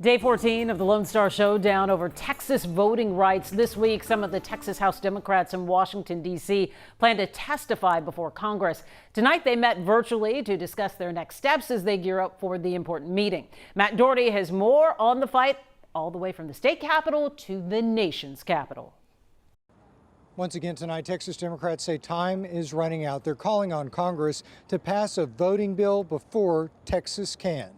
Day 14 of the Lone Star Showdown over Texas voting rights. This week, some of the Texas House Democrats in Washington, D.C. plan to testify before Congress. Tonight, they met virtually to discuss their next steps as they gear up for the important meeting. Matt Doherty has more on the fight all the way from the state capitol to the nation's capital. Once again tonight, Texas Democrats say time is running out. They're calling on Congress to pass a voting bill before Texas can.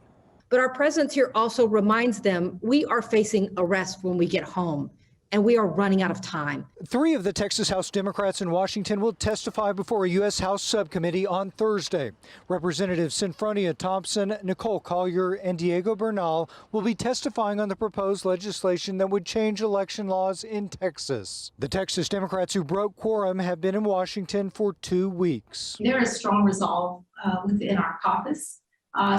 But our presence here also reminds them we are facing arrest when we get home, and we are running out of time. 3 of the Texas House Democrats in Washington will testify before a U.S. House subcommittee on Thursday. Representatives Sinfronia Thompson, Nicole Collier, and Diego Bernal will be testifying on the proposed legislation that would change election laws in Texas. The Texas Democrats who broke quorum have been in Washington for 2 weeks. There is strong resolve within our caucus.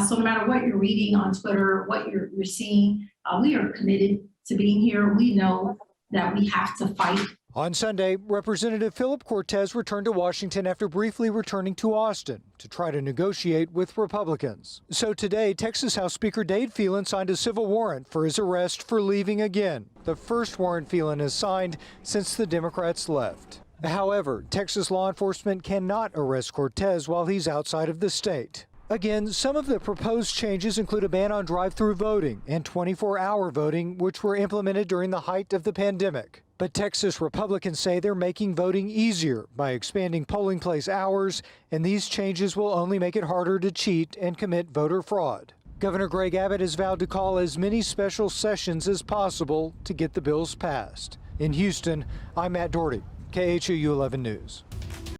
So no matter what you're reading on Twitter, what you're seeing, we are committed to being here. We know that we have to fight. On Sunday, Representative Philip Cortez returned to Washington after briefly returning to Austin to try to negotiate with Republicans. So today, Texas House Speaker Dade Phelan signed a civil warrant for his arrest for leaving again. The first warrant Phelan has signed since the Democrats left. However, Texas law enforcement cannot arrest Cortez while he's outside of the state. Again, some of the proposed changes include a ban on drive-through voting and 24-hour voting, which were implemented during the height of the pandemic. But Texas Republicans say they're making voting easier by expanding polling place hours, and these changes will only make it harder to cheat and commit voter fraud. Governor Greg Abbott has vowed to call as many special sessions as possible to get the bills passed. In Houston, I'm Matt Doherty, KHOU 11 News.